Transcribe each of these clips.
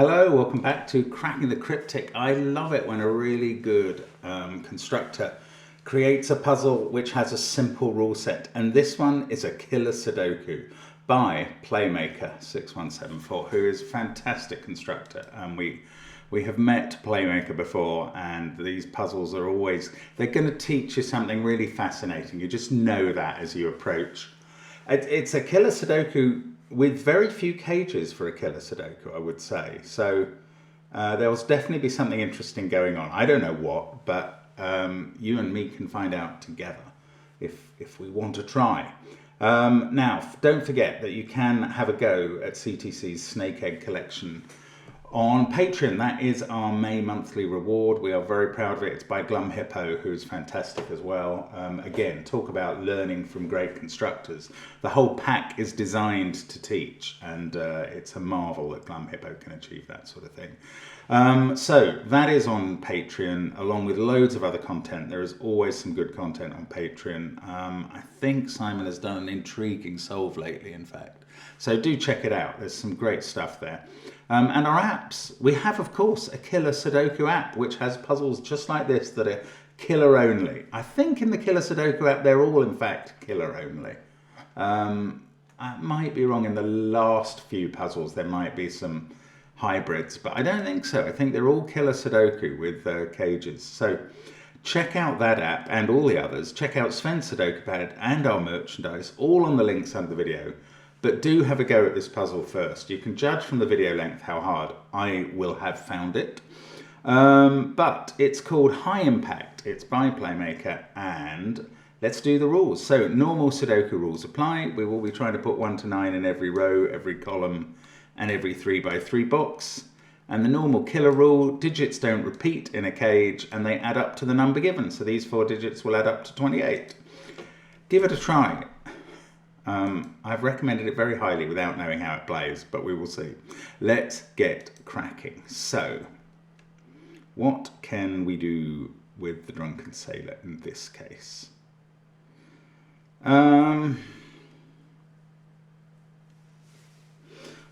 hello, welcome back to Cracking the Cryptic. I love it when a really good constructor creates a puzzle which has a simple rule set, and this one is a killer Sudoku by Playmaker6174, who is a fantastic constructor. We have met Playmaker before, and these puzzles are always, they're going to teach you something really fascinating. You just know that as you approach. It's a killer Sudoku with very few cages for a killer Sudoku, I would say. So there will definitely be something interesting going on. I don't know what, but you and me can find out together if we want to try. Now, don't forget that you can have a go at CTC's Snake Egg collection on Patreon. That is our May monthly reward. We are very proud of it. It's by Glum Hippo, who's fantastic as well. Again, talk about learning from great constructors. The whole pack is designed to teach, and it's a marvel that Glum Hippo can achieve that sort of thing. So that is on Patreon, along with loads of other content. There is always some good content on Patreon. I think Simon has done an intriguing solve lately, in fact. So do check it out. There's some great stuff there. And our apps, we have, of course, a killer Sudoku app, which has puzzles just like this that are killer only. I think in the killer Sudoku app, they're all, in fact, killer only. I might be wrong in the last few puzzles. There might be some hybrids, but I don't think so. I think they're all killer Sudoku with cages. So check out that app and all the others. Check out Sven's SUDOKU PAD and our merchandise, all on the links under the video. But do have a go at this puzzle first. You can judge from the video length how hard I will have found it. But it's called High Impact. It's by Playmaker, and let's do the rules. So normal Sudoku rules apply. We will be trying to put 1 to 9 in every row, every column, and every 3 by 3 box. And the normal killer rule, digits don't repeat in a cage and they add up to the number given. So these 4 digits will add up to 28. Give it a try. I've recommended it very highly without knowing how it plays, but we will see. Let's get cracking. So, what can we do with the Drunken Sailor in this case?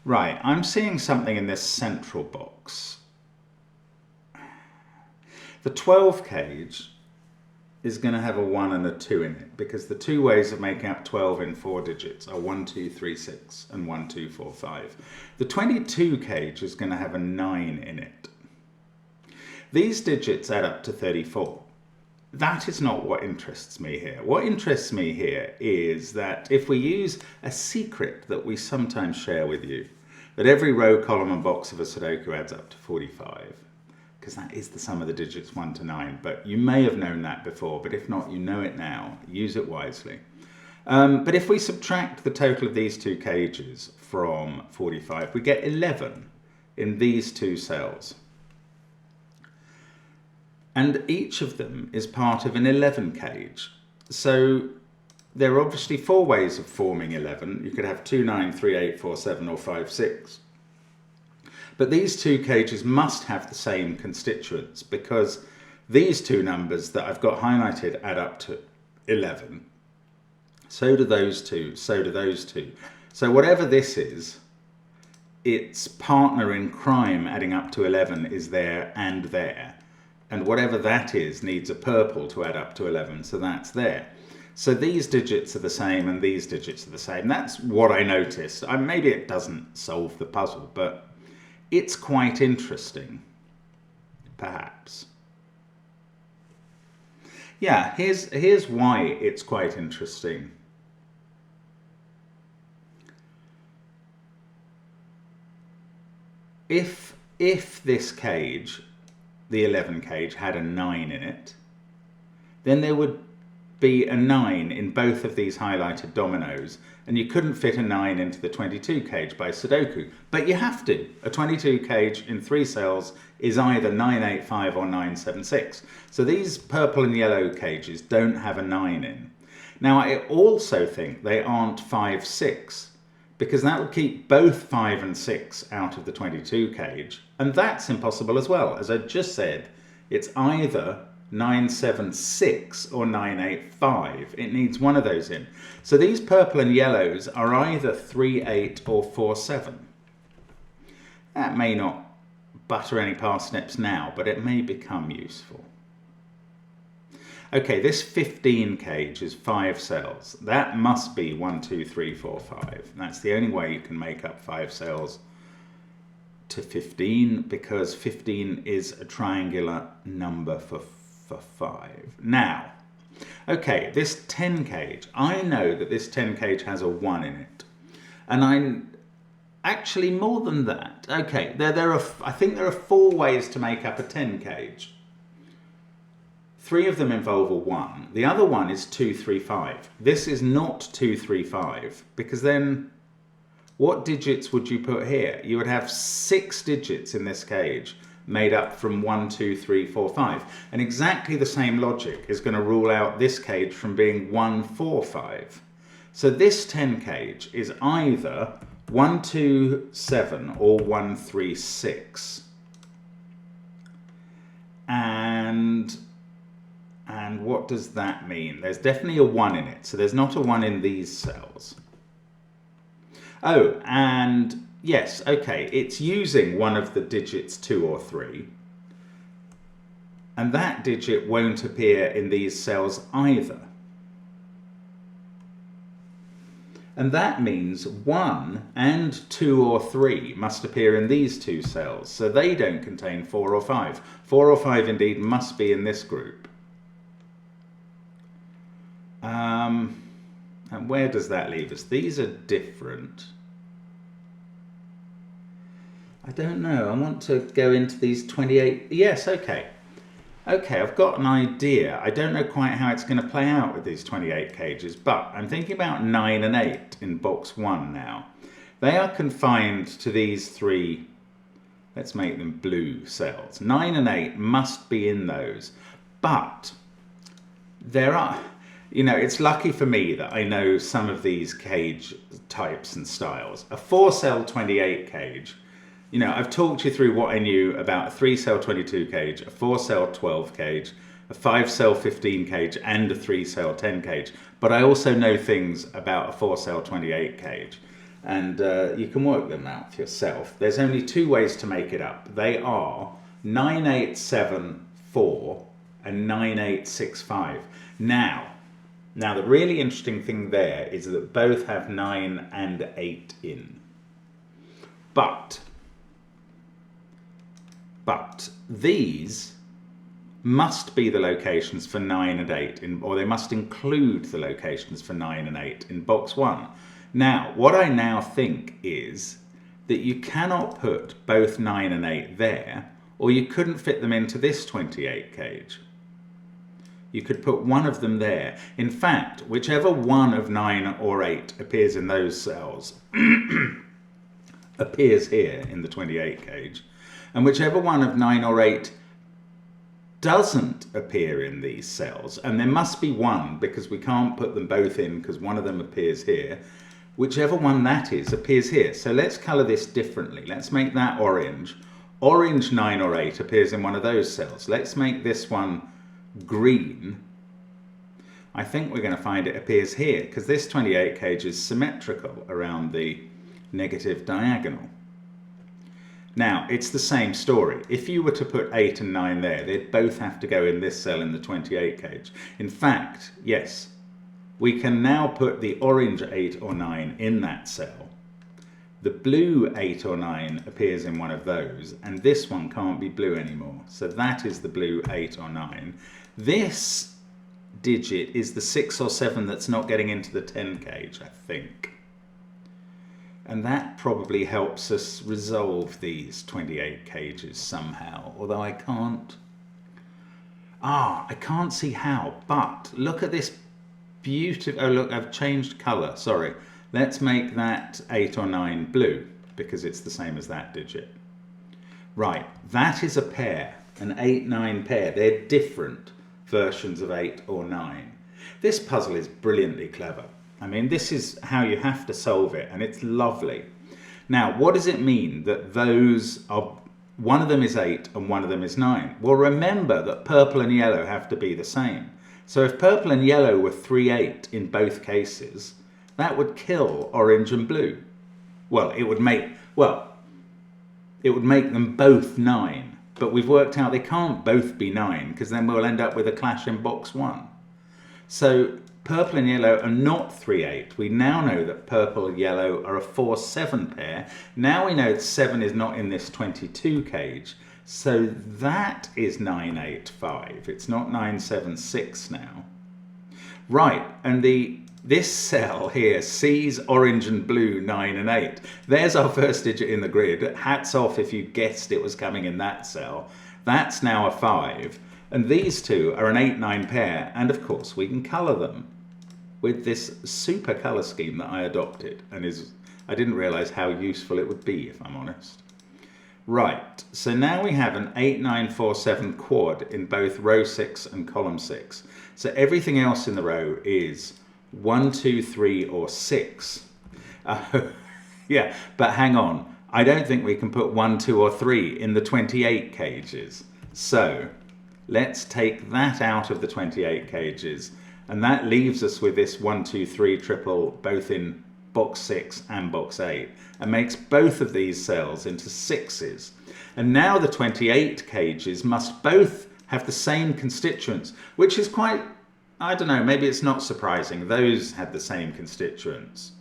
Right, I'm seeing something in this central box. The 12 cage is going to have a 1 and a 2 in it, because the two ways of making up 12 in 4 digits are 1, 2, 3, 6 and 1, 2, 4, 5. The 22 cage is going to have a 9 in it. These digits add up to 34. That is not what interests me here. What interests me here is that if we use a secret that we sometimes share with you, that every row, column and box of a Sudoku adds up to 45. Because that is the sum of the digits 1 to 9, but you may have known that before, but if not, you know it now. Use it wisely. But if we subtract the total of these two cages from 45, we get 11 in these two cells. And each of them is part of an 11 cage. So there are obviously 4 ways of forming 11. You could have 2, 9, 3, 8, 4, 7, or 5, 6. But these two cages must have the same constituents, because these two numbers that I've got highlighted add up to 11. So do those two, so do those two. So whatever this is, its partner in crime adding up to 11 is there and there. And whatever that is needs a purple to add up to 11, so that's there. So these digits are the same and these digits are the same. That's what I noticed. Maybe it doesn't solve the puzzle, but it's quite interesting, perhaps. Yeah, here's why it's quite interesting. If this cage, the 11 cage, had a 9 in it, then there would be a 9 in both of these highlighted dominoes, and you couldn't fit a 9 into the 22 cage by Sudoku, but you have to. A 22 cage in 3 cells is either 985 or 976. So these purple and yellow cages don't have a 9 in. Now I also think they aren't 5, 6, because that would keep both 5 and 6 out of the 22 cage, and that's impossible as well. As I just said, it's either 976 or 985. It needs one of those in. So these purple and yellows are either 38 or 47. That may not butter any parsnips now, but it may become useful. Okay, this 15 cage is 5 cells. That must be 1, 2, 3, 4, 5. That's the only way you can make up 5 cells to 15, because 15 is a triangular number for 5. Now, okay, this 10 cage, I know that this 10 cage has a 1 in it. And I'm actually more than that. Okay, I think there are 4 ways to make up a 10 cage. 3 of them involve a 1. The other one is 2, 3, 5. This is not 2, 3, 5, because then what digits would you put here? You would have 6 digits in this cage made up from 1, 2, 3, 4, 5. And exactly the same logic is going to rule out this cage from being 1, 4, 5. So this 10 cage is either 1, 2, 7 or 1, 3, 6. And what does that mean? There's definitely a 1 in it, so there's not a 1 in these cells. Oh, and yes, okay, it's using one of the digits 2 or 3. And that digit won't appear in these cells either. And that means 1 and 2 or 3 must appear in these 2 cells, so they don't contain 4 or 5. 4 or 5 indeed must be in this group. And where does that leave us? These are different. I don't know. I want to go into these 28. Yes, okay. Okay, I've got an idea. I don't know quite how it's going to play out with these 28 cages, but I'm thinking about 9 and 8 in box 1 now. They are confined to these 3, let's make them blue cells. 9 and 8 must be in those, but there are, you know, it's lucky for me that I know some of these cage types and styles. A 4-cell 28 cage, you know, I've talked you through what I knew about a 3-cell 22 cage, a 4-cell 12 cage, a 5-cell 15 cage, and a 3-cell 10 cage. But I also know things about a 4-cell 28 cage. And you can work them out for yourself. There's only 2 ways to make it up. They are 9, 8, 7, 4 and 9, 8, 6, 5. Now the really interesting thing there is that both have 9 and 8 in. But these must be the locations for 9 and 8, or they must include the locations for 9 and 8 in box 1. Now, what I now think is that you cannot put both 9 and 8 there, or you couldn't fit them into this 28 cage. You could put one of them there. In fact, whichever one of 9 or 8 appears in those cells appears here in the 28 cage. And whichever one of 9 or 8 doesn't appear in these cells, and there must be one because we can't put them both in because one of them appears here, whichever one that is appears here. So let's colour this differently. Let's make that orange. Orange 9 or 8 appears in one of those cells. Let's make this one green. I think we're going to find it appears here because this 28 cage is symmetrical around the negative diagonal. Now, it's the same story. If you were to put 8 and 9 there, they'd both have to go in this cell in the 28 cage. In fact, yes, we can now put the orange 8 or 9 in that cell. The blue 8 or 9 appears in one of those, and this one can't be blue anymore. So that is the blue 8 or 9. This digit is the 6 or 7 that's not getting into the 10 cage, I think. And that probably helps us resolve these 28 cages somehow, although I can't see how, but look at this beautiful, oh look, I've changed colour, sorry. Let's make that 8 or 9 blue, because it's the same as that digit. Right, that is a pair, an 8-9 pair. They're different versions of 8 or 9. This puzzle is brilliantly clever. I mean, this is how you have to solve it, and it's lovely. Now, what does it mean that those are, one of them is 8 and one of them is 9? Well, remember that purple and yellow have to be the same. So if purple and yellow were 3, 8 in both cases, that would kill orange and blue. Well, it it would make them both 9. But we've worked out they can't both be 9 because then we'll end up with a clash in box 1. So purple and yellow are not 3-8. We now know that purple and yellow are a 4-7 pair. Now we know that 7 is not in this 22 cage. So that is 9-8-5. It's not 9-7-6 now. Right, and this cell here sees orange and blue 9 and 8. There's our first digit in the grid. Hats off if you guessed it was coming in that cell. That's now a 5. And these two are an 8-9 pair. And of course we can colour them with this super colour scheme that I adopted. And I didn't realise how useful it would be, if I'm honest. Right, so now we have an 8-9-4-7 quad in both row 6 and column 6. So everything else in the row is 1, 2, 3 or 6. Yeah, but hang on. I don't think we can put 1, 2 or 3 in the 28 cages. So let's take that out of the 28 cages. And that leaves us with this 1, 2, 3 triple both in box 6 and box 8, and makes both of these cells into 6s. And now the 28 cages must both have the same constituents, which is quite, I don't know, maybe it's not surprising. Those had the same constituents.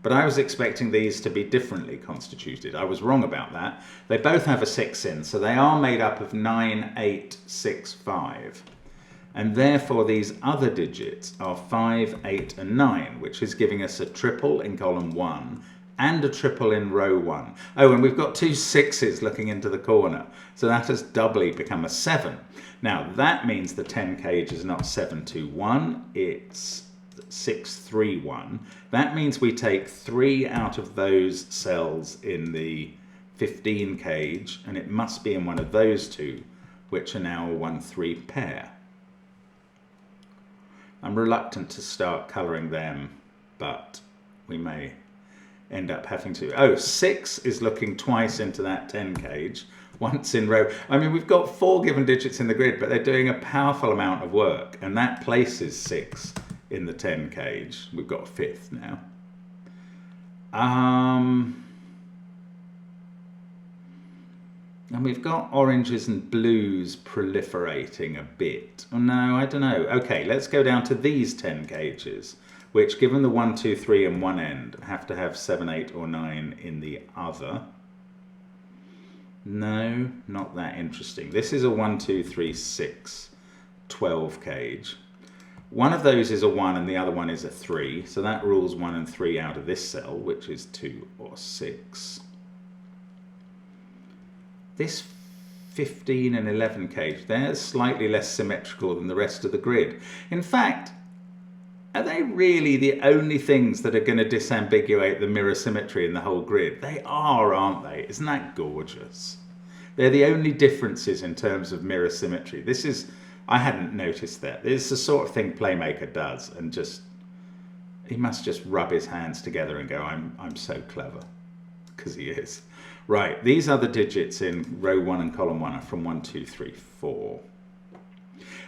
But I was expecting these to be differently constituted. I was wrong about that. They both have a 6 in, so they are made up of 9, 8, 6, 5. And therefore these other digits are 5, 8 and 9, which is giving us a triple in column 1 and a triple in row 1. Oh, and we've got 2 6s looking into the corner. So that has doubly become a 7. Now that means the 10 cage is not 7, 2, 1, it's 6, 3, 1. That means we take 3 out of those cells in the 15 cage, and it must be in one of those two, which are now a 1, 3 pair. I'm reluctant to start colouring them, but we may end up having to. Oh, 6 is looking twice into that 10 cage, once in row. I mean, we've got 4 given digits in the grid, but they're doing a powerful amount of work, and that places 6 in the 10 cage. We've got a 5th now. And we've got oranges and blues proliferating a bit. Oh no, I don't know. Okay, let's go down to these 10 cages, which given the 1, 2, 3 in one end, have to have 7, 8 or 9 in the other. No, not that interesting. This is a 1, 2, 3, 6, 12 cage. One of those is a 1 and the other one is a 3. So that rules 1 and 3 out of this cell, which is 2 or 6. This 15 and 11 cage, they're slightly less symmetrical than the rest of the grid. In fact, are they really the only things that are going to disambiguate the mirror symmetry in the whole grid? They are, aren't they? Isn't that gorgeous? They're the only differences in terms of mirror symmetry. This is, I hadn't noticed that. This is the sort of thing Playmaker does, and just, he must just rub his hands together and go, I'm so clever, because he is. Right, these other digits in row 1 and column 1 are from 1, 2, 3, 4.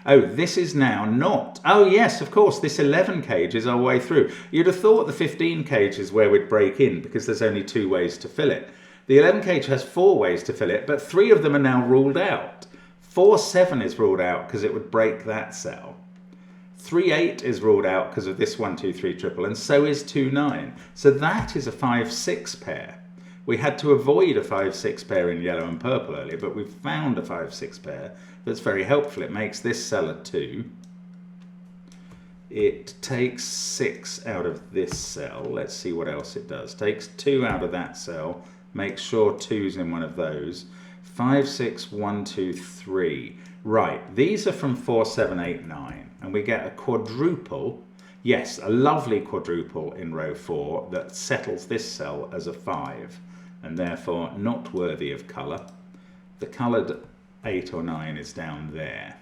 Oh, this is now not. Oh, yes, of course, this 11 cage is our way through. You'd have thought the 15 cage is where we'd break in because there's only 2 ways to fill it. The 11 cage has 4 ways to fill it, but 3 of them are now ruled out. 4, 7 is ruled out because it would break that cell. 3, 8 is ruled out because of this 1, 2, 3 triple, and so is 2, 9. So that is a 5, 6 pair. We had to avoid a 5, 6 pair in yellow and purple earlier, but we've found a 5, 6 pair that's very helpful. It makes this cell a 2. It takes 6 out of this cell. Let's see what else it does. Takes 2 out of that cell. Makes sure 2's in one of those. 5, 6, 1, 2, 3. Right, these are from 4, 7, 8, 9. And we get a quadruple. Yes, a lovely quadruple in row 4 that settles this cell as a 5. And therefore not worthy of colour. The coloured 8 or 9 is down there.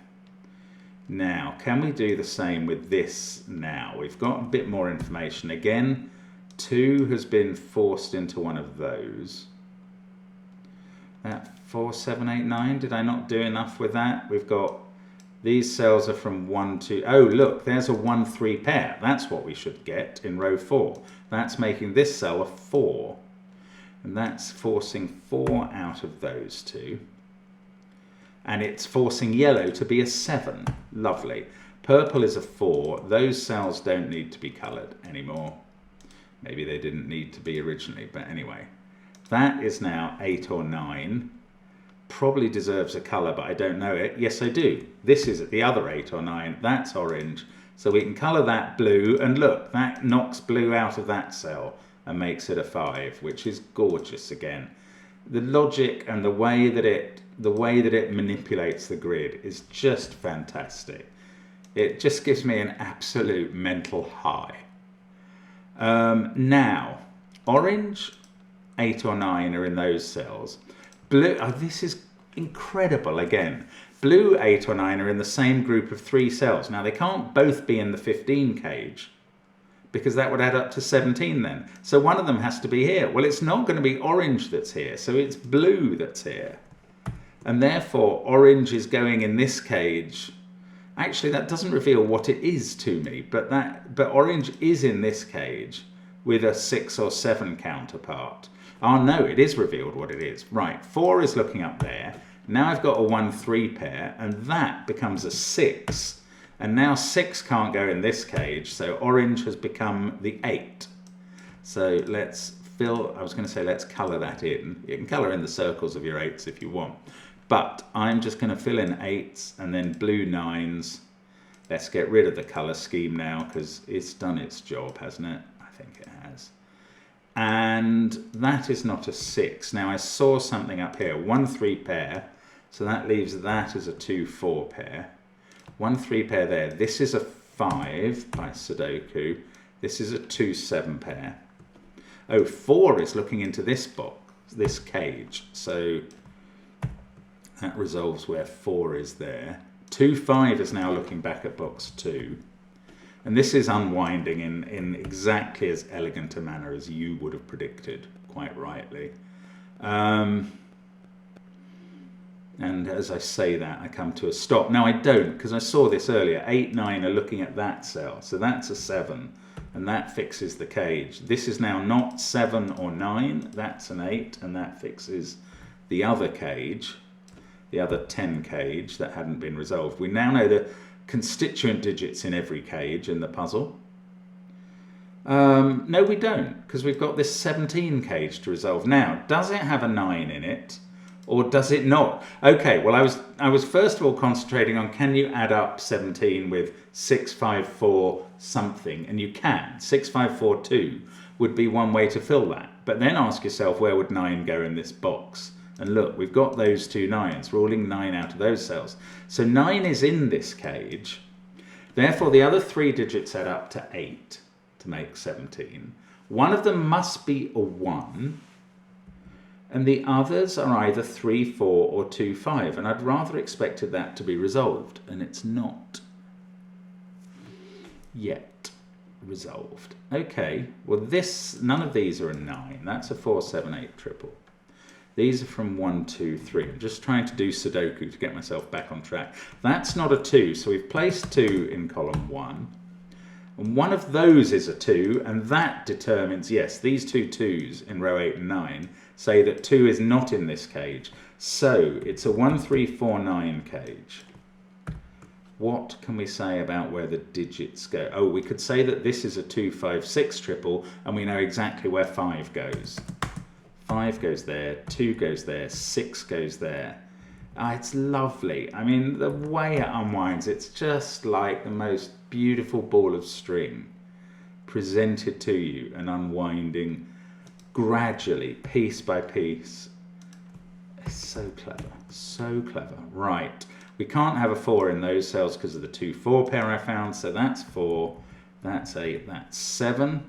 Now, can we do the same with this now? We've got a bit more information. Again, 2 has been forced into one of those. That 4, 7, 8, 9, did I not do enough with that? We've got, these cells are from 1, 2, oh look, there's a 1, 3 pair. That's what we should get in row 4. That's making this cell a 4. And that's forcing 4 out of those 2. And it's forcing yellow to be a 7. Lovely. Purple is a 4. Those cells don't need to be coloured anymore. Maybe they didn't need to be originally, but anyway. That is now 8 or 9. Probably deserves a colour, but I don't know it. Yes, I do. This is the other 8 or 9. That's orange. So we can colour that blue, and look, that knocks blue out of that cell and makes it a 5, which is gorgeous again. The logic and the way that it manipulates the grid is just fantastic. It just gives me an absolute mental high. Now, orange, 8 or 9 are in those cells. Blue, oh, this is incredible again. Blue, 8 or 9 are in the same group of 3 cells. Now, they can't both be in the 15 cage because that would add up to 17 then. So one of them has to be here. Well, it's not going to be orange that's here, so it's blue that's here. And therefore, orange is going in this cage. Actually, that doesn't reveal what it is to me, but orange is in this cage with a 6 or 7 counterpart. Oh no, it is revealed what it is. Right, 4 is looking up there. Now I've got a 1-3 pair, and that becomes a 6. And now 6 can't go in this cage, so orange has become the 8. So let's fill, I was going to say let's colour that in. You can colour in the circles of your 8s if you want. But I'm just going to fill in 8s and then blue 9s. Let's get rid of the colour scheme now because it's done its job, hasn't it? I think it has. And that is not a 6. Now I saw something up here, 1-3 pair. So that leaves that as a 2-4 pair. 1-3 pair there. This is a 5 by Sudoku. This is a 2-7 pair. Oh, 4 is looking into this box, this cage. So that resolves where 4 is there. 2-5 is now looking back at box 2. And this is unwinding in exactly as elegant a manner as you would have predicted, quite rightly. And as I say that, I come to a stop. Now I don't, because I saw this earlier. 8, 9 are looking at that cell. So that's a 7. And that fixes the cage. This is now not 7 or 9. That's an 8. And that fixes the other cage, the other 10 cage that hadn't been resolved. We now know the constituent digits in every cage in the puzzle. No, we don't, because we've got this 17 cage to resolve. Now, does it have a 9 in it? Or does it not? Okay, well, I was first of all concentrating on, can you add up 17 with 6, 5, 4 something? And you can. 6, 5, 4, 2 would be one way to fill that. But then ask yourself, where would 9 go in this box? And look, we've got those 2 9s, ruling 9 out of those cells. So 9 is in this cage. Therefore, the other 3 digits add up to 8 to make 17. One of them must be a 1. And the others are either 3, 4 or 2, 5. And I'd rather expected that to be resolved. And it's not yet resolved. Okay, well none of these are a 9. That's a 4, 7, 8 triple. These are from 1, 2, 3. I'm just trying to do Sudoku to get myself back on track. That's not a 2. So we've placed 2 in column 1. And one of those is a 2. And that determines, yes, these 2 2s in row 8 and 9 say that 2 is not in this cage. So it's a 1, 3, 4, 9 cage. What can we say about where the digits go? Oh, we could say that this is a 2, 5, 6 triple, and we know exactly where 5 goes. 5 goes there, 2 goes there, 6 goes there. It's lovely. I mean, the way it unwinds, it's just like the most beautiful ball of string presented to you and unwinding gradually, piece by piece. It's so clever, so clever. Right, we can't have a 4 in those cells because of the 2, 4 pair I found, so that's 4, that's 8, that's 7.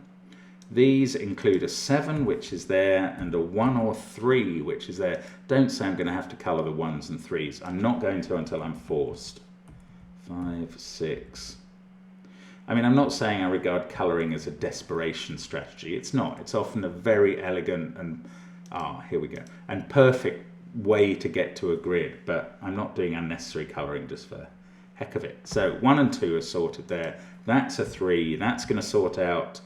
These include a 7, which is there, and a 1 or 3, which is there. Don't say I'm going to have to colour the 1s and 3s. I'm not going to until I'm forced. 5, 6. I mean, I'm not saying I regard colouring as a desperation strategy. It's not. It's often a very elegant and, here we go, and perfect way to get to a grid, but I'm not doing unnecessary colouring just for heck of it. So 1 and 2 are sorted there. That's a 3. That's going to sort out,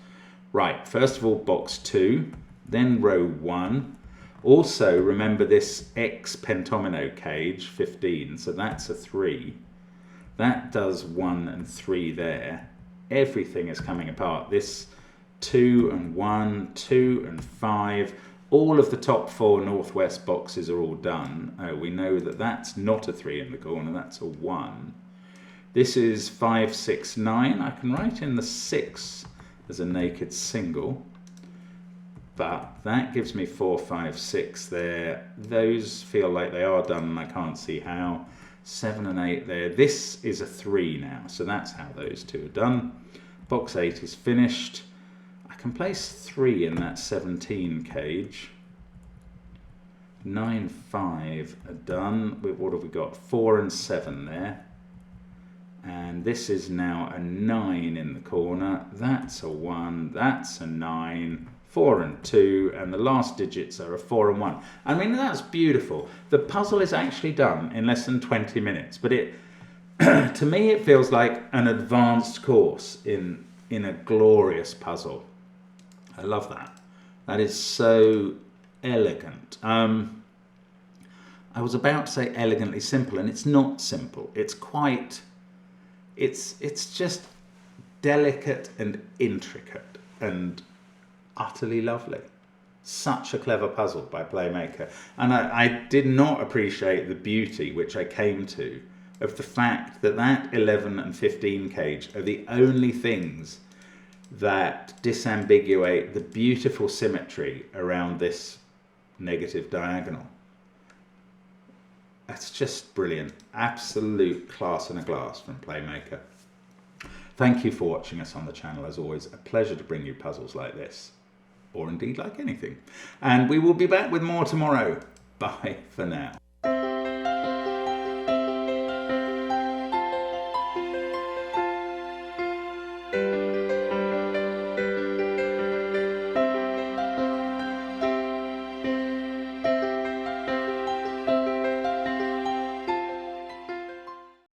right, first of all, box 2, then row 1, Also, remember this X pentomino cage, 15, so that's a 3. That does 1 and 3 there. Everything is coming apart. This 2 and 1, 2 and 5. All of the top 4 northwest boxes are all done. We know that that's not a 3 in the corner, that's a 1. This is 5, 6, 9. I can write in the 6 as a naked single. But that gives me 4, 5, 6 there. Those feel like they are done and I can't see how. 7 and 8 there. This is a 3 now, so that's how those two are done. Box 8 is finished. I can place 3 in that 17 cage. 9, 5 are done. What have we got? 4 and 7 there. And this is now a 9 in the corner. That's a 1. That's a 9. 4 and 2, and the last digits are a 4 and 1. I mean, that's beautiful. The puzzle is actually done in less than 20 minutes, but it, to me, it feels like an advanced course in a glorious puzzle. I love that. That is so elegant. I was about to say elegantly simple, and it's not simple. It's quite, it's just delicate and intricate and utterly lovely. Such a clever puzzle by Playmaker. And I did not appreciate the beauty which I came to of the fact that that 11 and 15 cage are the only things that disambiguate the beautiful symmetry around this negative diagonal. That's just brilliant. Absolute class in a glass from Playmaker. Thank you for watching us on the channel. As always, a pleasure to bring you puzzles like this, or indeed like anything. And we will be back with more tomorrow. Bye for now.